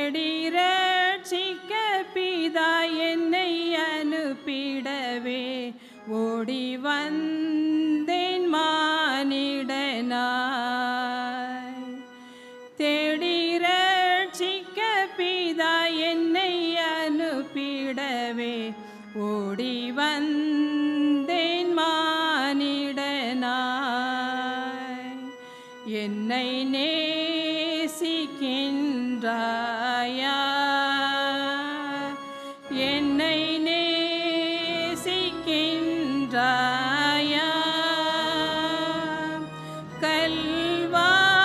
தேடி ரட்சிக்க பிதா என்னை அனுப்பிடவே ஓடி வந்தேன் மானிடனாய். தேடி ரட்சிக்க பிதா என்னை அனுப்பிடவே ஓடி வந்தேன் மானிடனாய். என்னை நேசிக்கின்றாயா, என்னை நேசிக்கின்றாயா, கல்வாரி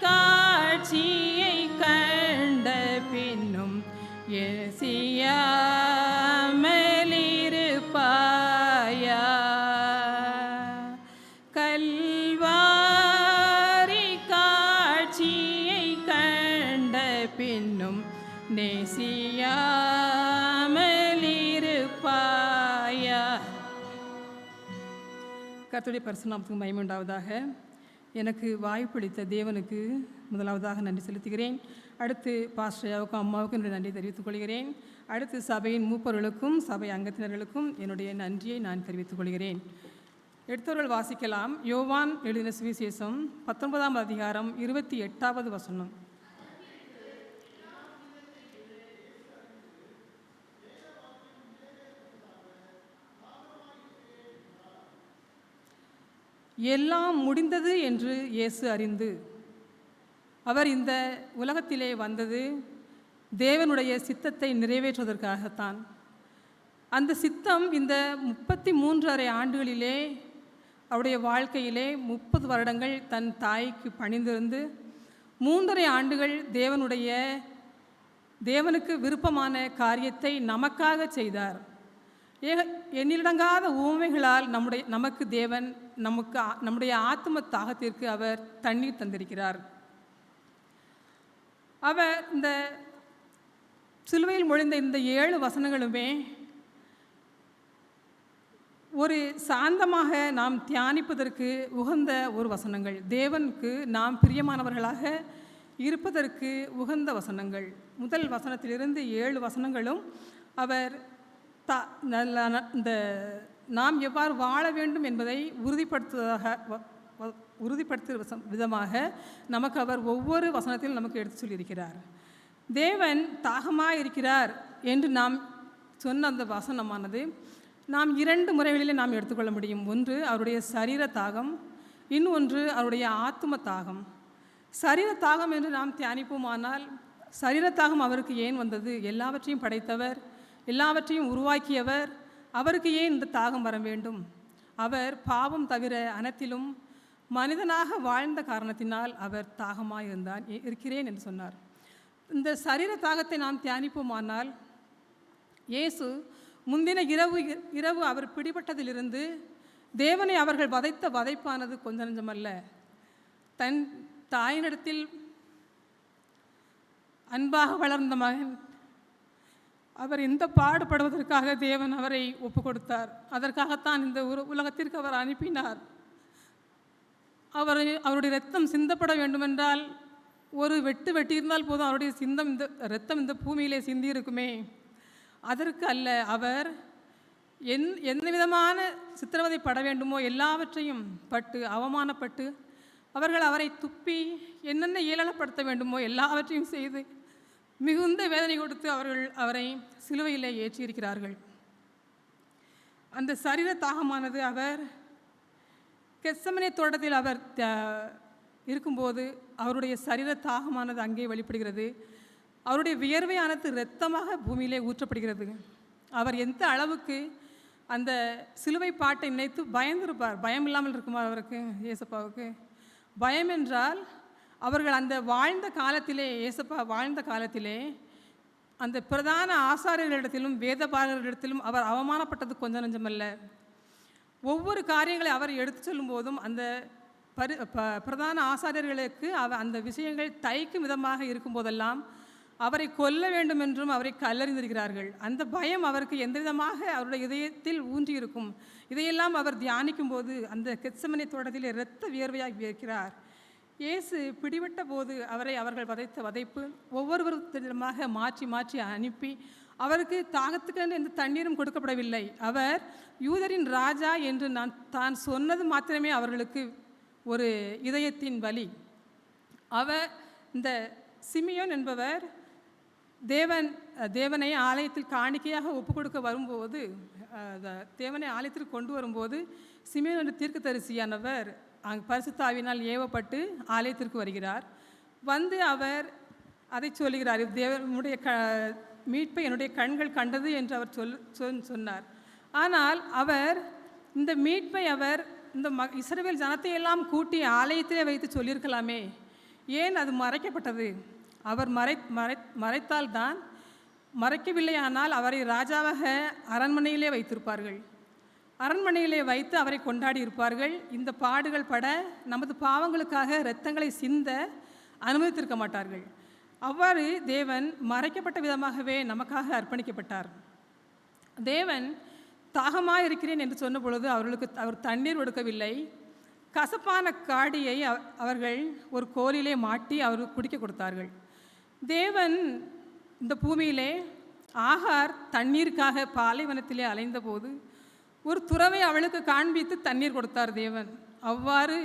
காட்சியை கண்ட பின்னும் ஏசியாமலிருப்பாயா, கல்வாரி காட்சியை கண்ட பின்னும் நேசியாமலிருப்பாயா. கர்த்தருடைய பரிசுத்த நாமத்துக்கு மகிமை உண்டாவதாக. எனக்கு வாய்ப்பளித்த தேவனுக்கு முதலாவதாக நன்றி செலுத்துகிறேன். அடுத்து பாஸ்டராவுக்கும் அம்மாவுக்கும் என்னுடைய நன்றி தெரிவித்துக் கொள்கிறேன். அடுத்து சபையின் மூப்பர்களுக்கும் சபை அங்கத்தினர்களுக்கும் என்னுடைய நன்றியை நான் தெரிவித்துக் கொள்கிறேன். எடுத்தவர்கள் வாசிக்கலாம். யோவான் எழுதின சுவிசேஷம் 19ஆம் அதிகாரம் 28வது வசனம். எல்லாம் முடிந்தது என்று இயேசு அறிந்து அவர் இந்த உலகத்திலே வந்தது தேவனுடைய சித்தத்தை நிறைவேற்றுவதற்காகத்தான். அந்த சித்தம் இந்த 33½ ஆண்டுகளிலே அவருடைய வாழ்க்கையிலே 30 வருடங்கள் தன் தாய்க்கு பணிந்திருந்து 3½ ஆண்டுகள் தேவனுக்கு விருப்பமான காரியத்தை நமக்காக செய்தார். எண்ணிலடங்காத உவமைகளால் நமக்கு தேவன் நம்முடைய ஆத்ம தாகத்திற்கு அவர் தண்ணீர் தந்திருக்கிறார். அவர் இந்த சிலுவையில் மொழிந்த இந்த 7 வசனங்களுமே ஒரு சாந்தமாக நாம் தியானிப்பதற்கு உகந்த ஒரு வசனங்கள், தேவனுக்கு நாம் பிரியமானவர்களாக இருப்பதற்கு உகந்த வசனங்கள். முதல் வசனத்திலிருந்து 7 வசனங்களும் அவர் இந்த நாம் எவ்வாறு வாழ வேண்டும் என்பதை உறுதிப்படுத்தும் விதமாக நமக்கு அவர் ஒவ்வொரு வசனத்திலும் நமக்கு எடுத்து சொல்லியிருக்கிறார். தேவன் தாகமாக இருக்கிறார் என்று நாம் சொன்ன அந்த வசனமானது நாம் 2 முறைகளிலே நாம் எடுத்துக்கொள்ள முடியும். ஒன்று அவருடைய சரீர தாகம், இன்னொன்று அவருடைய ஆத்ம தாகம். சரீர தாகம் என்று நாம் தியானிப்போமானால், சரீர தாகம் அவருக்கு ஏன் வந்தது? எல்லாவற்றையும் படைத்தவர், எல்லாவற்றையும் உருவாக்கியவர், அவருக்கு ஏன் இந்த தாகம் வர வேண்டும்? அவர் பாவம் தவிர அனைத்திலும் மனிதனாக வாழ்ந்த காரணத்தினால் அவர் தாகமாக இருக்கிறேன் என்று சொன்னார். இந்த சரீர தாகத்தை நாம் தியானிப்போமானால், இயேசு முந்தின இரவு அவர் பிடிபட்டதிலிருந்து தேவனை அவர்கள் வதைத்த வதைப்பானது கொஞ்ச நஞ்சமல்ல. தன் தாயினிடத்தில் அன்பாக வளர்ந்த மகன், அவர் இந்த பாடுபடுவதற்காக தேவன் அவரை ஒப்பு கொடுத்தார். அதற்காகத்தான் இந்த உலகத்திற்கு அவர் அனுப்பினார். அவருடைய இரத்தம் சிந்தப்பட வேண்டுமென்றால் ஒரு வெட்டியிருந்தால் போதும், அவருடைய இரத்தம் இந்த பூமியிலே சிந்தி இருக்குமே. அதற்கு அல்ல, அவர் எந்த விதமான சித்திரவதை பட வேண்டுமோ எல்லாவற்றையும் பட்டு அவமானப்பட்டு அவர்கள் அவரை துப்பி என்னென்ன ஏளனப்படுத்த வேண்டுமோ எல்லாவற்றையும் செய்து மிகுந்த வேதனை கொடுத்து அவரை சிலுவையிலே ஏற்றியிருக்கிறார்கள். அந்த சரீர தாகமானது அவர் கெத்செமனே தோட்டத்தில் அவர் இருக்கும்போது அவருடைய சரீர தாகமானது அங்கே வெளிப்படுகிறது. அவருடைய வியர்வையானது இரத்தமாக பூமியிலே ஊற்றப்படுகிறது. அவர் எந்த அளவுக்கு அந்த சிலுவை பாட்டை நினைத்து பயந்திருப்பார். பயம் இல்லாமல் இருக்குமா அவருக்கு? ஏசப்பாவுக்கு பயம் என்றால், அவர்கள் அந்த வாழ்ந்த காலத்திலே, ஏசப்பா வாழ்ந்த காலத்திலே அந்த பிரதான ஆசாரியர்களிடத்திலும் வேதபாரகர்களிடத்திலும் அவர் அவமானப்பட்டது கொஞ்சம் நஞ்சமல்ல. ஒவ்வொரு காரியங்களை அவர் எடுத்து சொல்லும் போதும் அந்த பிரதான ஆசாரியர்களுக்கு அந்த விஷயங்கள் தைக்கும் விதமாக இருக்கும்போதெல்லாம் அவரை கொல்ல வேண்டும் என்றும் அவரை கல்லறிந்திருக்கிறார்கள். அந்த பயம் அவருக்கு எந்த விதமாக அவருடைய இதயத்தில் ஊன்றியிருக்கும். இதையெல்லாம் அவர் தியானிக்கும் போது அந்த கெத்செமனே தோட்டத்தில் இரத்த வியர்வையாக வியர்க்கிறார். இயேசு பிடிபட்ட போது அவரை அவர்கள் வதைத்த வதைப்பு ஒவ்வொருவருமாக மாற்றி மாற்றி அனுப்பி அவருக்கு தாகத்துக்கு எந்த தண்ணீரும் கொடுக்கப்படவில்லை. அவர் யூதரின் ராஜா என்று தான் சொன்னது மாத்திரமே அவர்களுக்கு ஒரு இதயத்தின் வலி. அவர் இந்த சிமியோன் என்பவர் தேவனை ஆலயத்தில் காணிக்கையாக ஒப்பு கொடுக்க வரும்போது, தேவனை ஆலயத்திற்கு கொண்டு வரும்போது சிமியோன் என்ற தீர்க்கதரிசியானவர் பரிசுத்த ஆவியினால் ஏவப்பட்டு ஆலயத்திற்கு வருகிறார். வந்து அவர் அதை சொல்கிறார், தேவனுடைய மீட்பை என்னுடைய கண்கள் கண்டது என்று அவர் சொன்னார். ஆனால் அவர் இந்த மீட்பை அவர் இந்த இஸ்ரவேல் ஜனத்தை எல்லாம் கூட்டி ஆலயத்திலே வைத்து சொல்லியிருக்கலாமே, ஏன் அது மறைக்கப்பட்டது? அவர் மறைத்தால்தான், மறைக்கவில்லையானால் அவரை ராஜாவாக அரண்மனையிலே வைத்திருப்பார்கள். அரண்மனையிலே வைத்து அவரை கொண்டாடி இருப்பார்கள். இந்த பாடுகள் பட நமது பாவங்களுக்காக இரத்தங்களை சிந்த அனுமதித்திருக்க மாட்டார்கள். அவ்வாறு தேவன் மறைக்கப்பட்ட விதமாகவே நமக்காக அர்ப்பணிக்கப்பட்டார். தேவன் தாகமாக இருக்கிறேன் என்று சொன்ன பொழுது அவர் தண்ணீர் கொடுக்கவில்லை. கசப்பான காடியை அவர்கள் ஒரு கோலிலே மாட்டி அவருக்கு குடிக்க கொடுத்தார்கள். தேவன் இந்த பூமியிலே ஆகார் தண்ணீருக்காக பாலைவனத்திலே அலைந்தபோது ஒரு துறவை அவளுக்கு காண்பித்து தண்ணீர் கொடுத்தார் தேவன். அவ்வாறு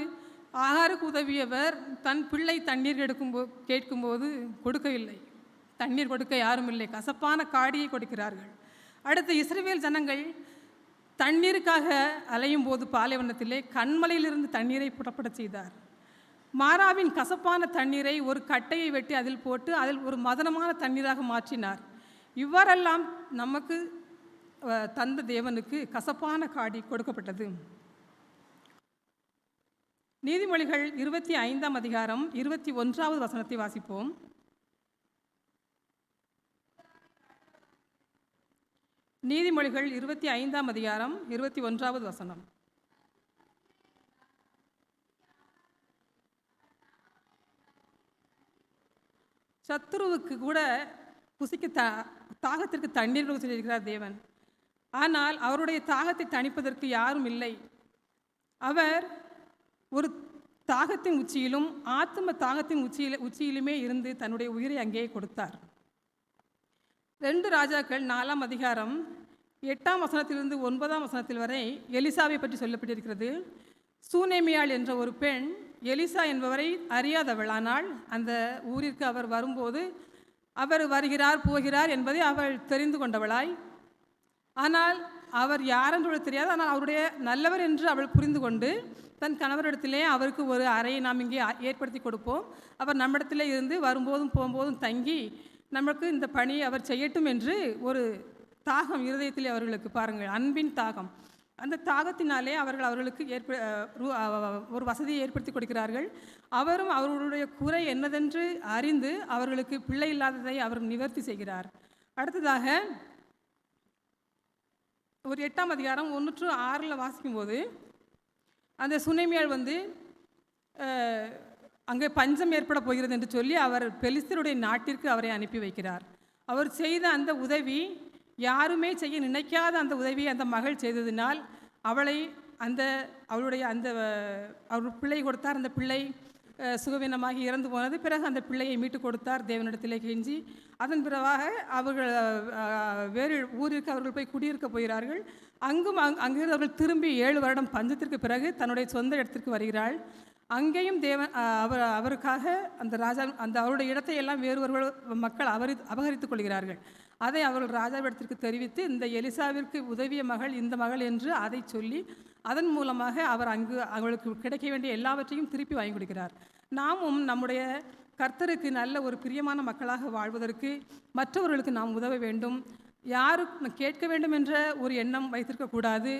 ஆகாருக்கு உதவியவர் தன் பிள்ளை தண்ணீர் கேட்கும்போது கொடுக்கவில்லை. தண்ணீர் கொடுக்க யாரும் இல்லை, கசப்பான காடியை கொடுக்கிறார்கள். அடுத்து இஸ்ரவேல் ஜனங்கள் தண்ணீருக்காக அலையும் போது பாலைவனத்திலே கண்மலையிலிருந்து தண்ணீரை புறப்பட செய்தார். மாறாவின் கசப்பான தண்ணீரை ஒரு கட்டையை வெட்டி அதில் போட்டு அதில் ஒரு மதனமான தண்ணீராக மாற்றினார். இவ்வாறெல்லாம் நமக்கு தந்த தேவனுக்கு கசப்பான காடி கொடுக்கப்பட்டது. நீதிமொழிகள் 25ஆம் அதிகாரம் 21வது வசனத்தை வாசிப்போம். நீதிமொழிகள் 25ஆம் அதிகாரம் 21வது வசனம். சத்துருவுக்கு கூட புசிக்க தாகத்திற்கு தண்ணீர் சொல்லியிருக்கிறார் தேவன். ஆனால் அவருடைய தாகத்தை தணிப்பதற்கு யாரும் இல்லை. அவர் ஒரு தாகத்தின் உச்சியிலும் ஆத்ம தாகத்தின் உச்சியிலுமே இருந்து தன்னுடைய உயிரை அங்கேயே கொடுத்தார். 2 ராஜாக்கள் 4ஆம் அதிகாரம் 8ஆம் வசனத்திலிருந்து 9ஆம் வசனத்தில் வரை எலிசாவை பற்றி சொல்லப்பட்டிருக்கிறது. சூனேமியாள் என்ற ஒரு பெண் எலிசா என்பவரை அறியாதவள். ஆனால் அந்த ஊரிற்கு அவர் வரும்போது அவர் வருகிறார் போகிறார் என்பதை அவள் தெரிந்து கொண்டவளாய், ஆனால் அவர் யாரென்று தெரியாது, ஆனால் அவருடைய நல்லவர் என்று அவள் புரிந்து கொண்டு தன் கணவரிடத்திலே அவருக்கு ஒரு அறையை நாம் இங்கே ஏற்படுத்தி கொடுப்போம், அவர் நம்மிடத்திலே இருந்து வரும்போதும் போகும்போதும் தங்கி நமக்கு இந்த பணியை அவர் செய்யட்டும் என்று ஒரு தாகம் இருதயத்திலே அவர்களுக்கு, பாருங்கள், அன்பின் தாகம். அந்த தாகத்தினாலே அவர்களுக்கு ஒரு வசதியை ஏற்படுத்தி கொடுக்கிறார்கள். அவரும் அவர்களுடைய குறை என்னதென்று அறிந்து அவர்களுக்கு பிள்ளை இல்லாததை அவர் நிவர்த்தி செய்கிறார். அடுத்ததாக ஒரு 8ஆம் அதிகாரம் 1:6 வாசிக்கும்போது அந்த சுனேமியாள் அங்கே பஞ்சம் ஏற்பட போகிறது என்று சொல்லி அவர் பெலிஸ்தருடைய நாட்டிற்கு அவரை அனுப்பி வைக்கிறார். அவர் செய்த அந்த உதவி, யாருமே செய்ய நினைக்காத அந்த உதவியை அந்த மகள் செய்ததினால் அவளுடைய அவர் பிள்ளை கொடுத்தார். அந்த பிள்ளை சுகவீனமாகி இறந்து போனது. பிறகு அந்த பிள்ளையை மீட்டு கொடுத்தார் தேவனிடத்திலே கெஞ்சி. அதன் பிறகாக அவர்கள் வேறு ஊருக்கு அவர்கள் போய் குடியிருக்க போகிறார்கள். அங்கிருந்து அவர்கள் திரும்பி 7 வருடம் பஞ்சத்திற்கு பிறகு தன்னுடைய சொந்த இடத்திற்கு வருகிறாள். அங்கேயும் தேவன் அவருக்காக அந்த ராஜா அவருடைய இடத்தை எல்லாம் வேறு மக்கள் அபகரித்துக் கொள்கிறார்கள். அதை அவர்கள் ராஜாவிடத்திற்கு தெரிவித்து இந்த எலிசாவிற்கு உதவிய மகள் இந்த மகள் என்று அதை சொல்லி அதன் மூலமாக அவர் அவர்களுக்கு கிடைக்க வேண்டிய எல்லாவற்றையும் திருப்பி வாங்கி கொடுக்கிறார். நாமும் நம்முடைய கர்த்தருக்கு நல்ல ஒரு பிரியமான மக்களாக வாழ்வதற்கு மற்றவர்களுக்கு நாம் உதவ வேண்டும். யாரும் கேட்க வேண்டும் என்ற ஒரு எண்ணம் வைத்திருக்கக்கூடாது.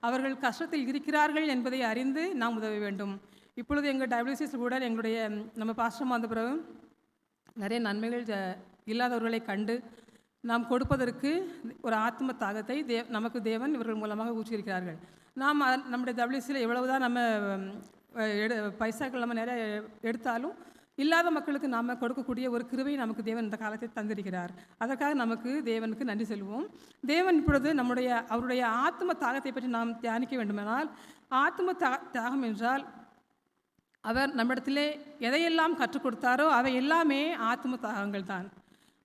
அவர்கள் கஷ்டத்தில் இருக்கிறார்கள் என்பதை அறிந்து நாம் உதவ வேண்டும். இப்பொழுது எங்கள் WCS கூட எங்களுடைய நம்ம பாஸ்டர் வந்த பிறகு நிறைய நன்மைகள் இல்லாதவர்களை கண்டு நாம் கொடுப்பதற்கு ஒரு ஆத்ம தாகத்தை நமக்கு தேவன் இவர்கள் மூலமாக ஊற்றியிருக்கிறார்கள். நாம் நம்முடைய WCSயில் எவ்வளவுதான் நம்ம பைசாக்கள் நம்ம நிறைய எடுத்தாலும் இல்லாத மக்களுக்கு நாம் கொடுக்கக்கூடிய ஒரு கிருபை நமக்கு தேவன் இந்த காலத்தை தந்திருக்கிறார். அதற்காக நமக்கு தேவனுக்கு நன்றி சொல்வோம். தேவன் இப்பொழுது அவருடைய ஆத்ம தாகத்தை பற்றி நாம் தியானிக்க வேண்டுமானால், ஆத்ம தாகம் என்றால் அவர் நம்மிடத்திலே எதையெல்லாம் கற்றுக் கொடுத்தாரோ அவை எல்லாமே ஆத்ம தாகங்கள் தான்.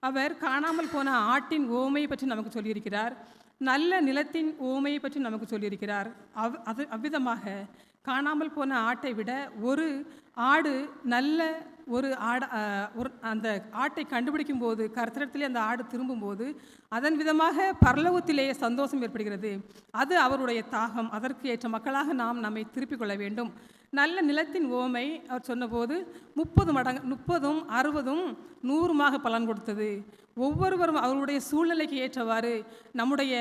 அவர் காணாமல் போன ஆட்டின் ஓமையை பற்றி நமக்கு சொல்லியிருக்கிறார். நல்ல நிலத்தின் ஓமையை பற்றி நமக்கு சொல்லியிருக்கிறார். அவ்விதமாக காணாமல் போன ஆட்டை விட ஒரு ஆடு நல்ல ஒரு அந்த ஆட்டை கண்டுபிடிக்கும் போது, கர்த்தரிடத்திலே அந்த ஆடு திரும்பும்போது அதன் விதமாக பரலோகத்திலேயே சந்தோஷம் ஏற்படுகிறது. அது அவருடைய தாகம். அதற்கு ஏற்ற மக்களாக நாம் நம்மை திருப்பிக் கொள்ள வேண்டும். நல்ல நிலத்தின் ஓமை அவர் சொன்னபோது 30 மடங்கு 30, 60, 100 பலன் கொடுத்தது. ஒவ்வொருவரும் அவருடைய சூழ்நிலைக்கு ஏற்றவாறு நம்முடைய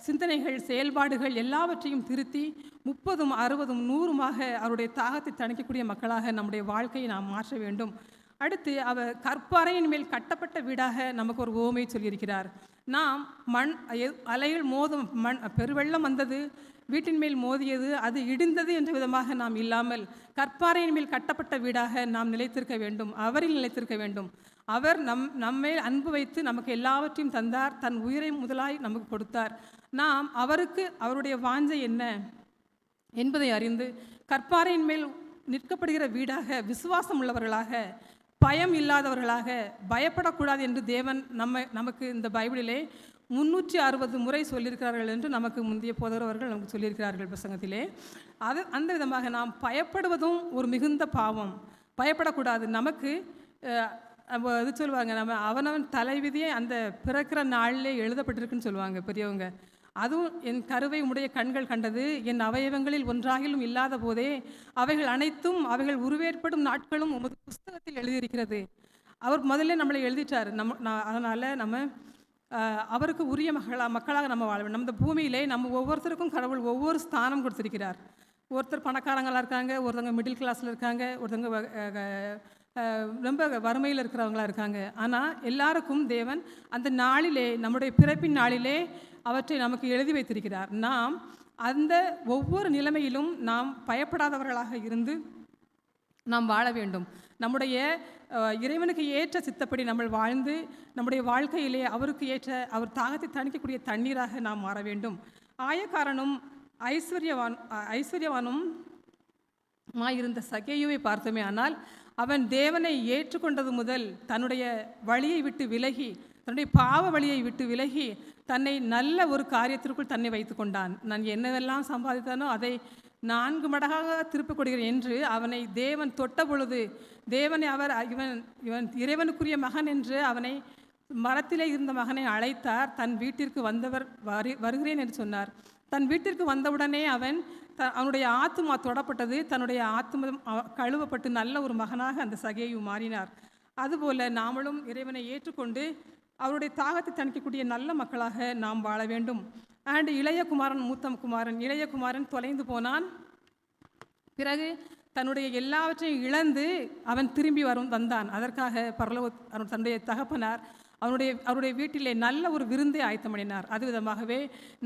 சிந்தனைகள், செயல்பாடுகள் எல்லாவற்றையும் திருத்தி 30, 60, 100 அவருடைய தாகத்தை தணிக்கக்கூடிய மக்களாக நம்முடைய வாழ்க்கையை நாம் மாற்ற வேண்டும். அடுத்து அவர் கற்பாறையின் மேல் கட்டப்பட்ட வீடாக நமக்கு ஒரு ஓமை சொல்லியிருக்கிறார். நாம் அலைகள் மோதும் பெருவெள்ளம் வந்தது, வீட்டின் மேல் மோதியது, அது இடிந்தது என்ற விதமாக நாம் இல்லாமல் கற்பாறையின் மேல் கட்டப்பட்ட வீடாக நாம் நிலைத்திருக்க வேண்டும். அவரில் நிலைத்திருக்க வேண்டும். அவர் நம்மை அன்பு வைத்து நமக்கு எல்லாவற்றையும் தந்தார். தன் உயிரை முதலாய் நமக்கு கொடுத்தார். நாம் அவருடைய வாஞ்சை என்ன என்பதை அறிந்து கற்பாறையின் மேல் நிற்கப்படுகிற வீடாக, விசுவாசம் உள்ளவர்களாக, பயம் இல்லாதவர்களாக, பயப்படக்கூடாது என்று தேவன் நமக்கு இந்த பைபிளிலே 360 முறை சொல்லியிருக்கிறார்கள் என்று நமக்கு முந்தைய போதவர்கள் நமக்கு சொல்லியிருக்கிறார்கள் பிரசங்கத்திலே. அந்த விதமாக நாம் பயப்படுவதும் ஒரு மிகுந்த பாவம். பயப்படக்கூடாது. நமக்கு இது சொல்லுவாங்க, நம்ம அவனவன் தலைவிதியை அந்த பிறக்கிற நாளிலே எழுதப்பட்டிருக்குன்னு சொல்லுவாங்க பெரியவங்க. அதுவும் என் கருவை உடைய கண்கள் கண்டது, என் அவயவங்களில் ஒன்றாகிலும் இல்லாத போதே அவைகள் அனைத்தும் அவைகள் உருவேற்படும் நாட்களும் உமது புஸ்தகத்தில் எழுதியிருக்கிறது. அவர் முதல்ல நம்மளை எழுதிட்டார். அதனால் நம்ம அவருக்கு உரிய மக்களாக நம்ம வாழ வேண்டும். நம்ம பூமியிலே நம்ம ஒவ்வொருத்தருக்கும் கடவுள் ஒவ்வொரு ஸ்தானம் கொடுத்திருக்கிறார். ஒருத்தர் பணக்காரங்களாக இருக்காங்க, ஒருத்தவங்க மிடில் கிளாஸில் இருக்காங்க, ஒருத்தவங்க ரொம்ப வறுமையில் இருக்கிறவங்களா இருக்காங்க. ஆனால் எல்லாருக்கும் தேவன் அந்த நாளிலே, நம்முடைய பிறப்பின் நாளிலே அவற்றை நமக்கு எழுதி வைத்திருக்கிறார். நாம் அந்த ஒவ்வொரு நிலைமையிலும் நாம் பயப்படாதவர்களாக இருந்து நாம் வாழ வேண்டும். நம்முடைய இறைவனுக்கு ஏற்ற சித்தப்படி நம்ம வாழ்ந்து நம்முடைய வாழ்க்கையிலே அவருக்கு ஏற்ற அவர் தாகத்தை தணிக்கக்கூடிய தண்ணீராக நாம் மாற வேண்டும். ஆயக்காரனும் ஐஸ்வர்யவானும் இருந்த சகேயுவை பார்த்தோமே, ஆனால் அவன் தேவனை ஏற்றுக்கொண்டது முதல் தன்னுடைய வழியை விட்டு விலகி, தன்னுடைய பாவ வழியை விட்டு விலகி தன்னை நல்ல ஒரு காரியத்திற்குள் தன்னை வைத்து கொண்டான். நான் என்னவெல்லாம் சம்பாதித்தானோ அதை 4 மடங்காக திருப்பிக் கொடுக்கிறேன் என்று அவனை தேவன் தொட்ட பொழுது, தேவனை இவன் இறைவனுக்குரிய மகன் என்று அவனை மரத்திலே இருந்த மகனை அழைத்தார். தன் வீட்டிற்கு வந்தவர் வருகிறேன் என்று சொன்னார். தன் வீட்டிற்கு வந்தவுடனே அவனுடைய ஆத்துமா தொடப்பட்டது. தன்னுடைய ஆத்துமா கழுவப்பட்டு நல்ல ஒரு மகனாக அந்த சகேயு மாறினார். அதுபோல நாமளும் இறைவனை ஏற்றுக்கொண்டு அவருடைய தாகத்தை தணிக்கக்கூடிய நல்ல மக்களாக நாம் வாழ வேண்டும். இளைய குமாரன் தொலைந்து போனான். பிறகு தன்னுடைய எல்லாவற்றையும் இழந்து அவன் திரும்பி வந்தான். அதற்காக தன்னுடைய தகப்பனார் அவருடைய வீட்டிலே நல்ல ஒரு விருந்தை ஆயத்தம் பண்ணினார். அது விதமாகவே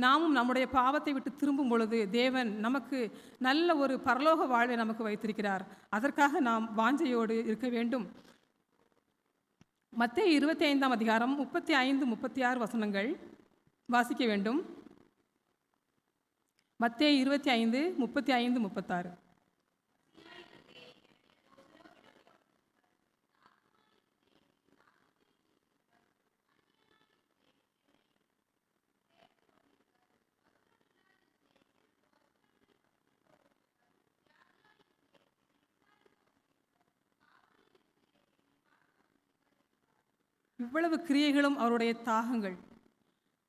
நாமும் நம்முடைய பாவத்தை விட்டு திரும்பும் பொழுது தேவன் நமக்கு நல்ல ஒரு பரலோக வாழ்வை நமக்கு வைத்திருக்கிறார். அதற்காக நாம் வாஞ்சையோடு இருக்க வேண்டும். மத்தேயு 25ஆம் அதிகாரம் 35, 36 வசனங்கள் வாசிக்க வேண்டும். மத்தேயு 25, 35, 36. இவ்வளவு கிரியைகளும் அவருடைய தாகங்கள்.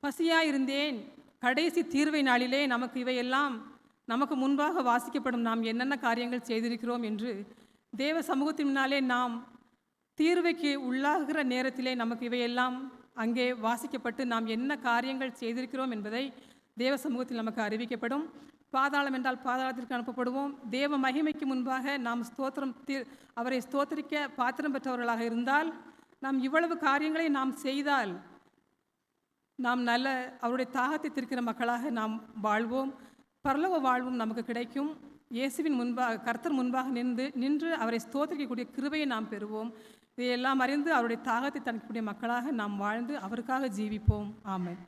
பசியாயிருந்தேன், கடைசி தீர்வை நாளிலே நமக்கு இவையெல்லாம் நமக்கு முன்பாக வாசிக்கப்படும். நாம் என்னென்ன காரியங்கள் செய்திருக்கிறோம் என்று தேவ சமூகத்தின் முன்னாலே நாம் தீர்வைக்கு உள்ளாகிற நேரத்திலே நமக்கு இவையெல்லாம் அங்கே வாசிக்கப்பட்டு நாம் என்ன காரியங்கள் செய்திருக்கிறோம் என்பதை தேவ சமூகத்தில் நமக்கு அறிவிக்கப்படும். பாதாளம் என்றால் பாதாளத்திற்கு அனுப்பப்படுவோம். தேவ மகிமைக்கு முன்பாக நாம் அவரை ஸ்தோத்திரிக்க பாத்திரம் பெற்றவர்களாக இருந்தால், நாம் இவ்வளவு காரியங்களை நாம் செய்தால் நாம் நல்ல அவருடைய தாகத்தை தீர்க்கிற மக்களாக நாம் வாழ்வோம். பரலோக வாழ்வும் நமக்கு கிடைக்கும். இயேசுவின் முன்பாக, கர்த்தர் முன்பாக நின்று அவரை ஸ்தோத்திரிக்கக்கூடிய கிருபையை நாம் பெறுவோம். இதையெல்லாம் அறிந்து அவருடைய தாகத்தை தணிக்கக்கூடிய மக்களாக நாம் வாழ்ந்து அவருக்காக ஜீவிப்போம். ஆமென்.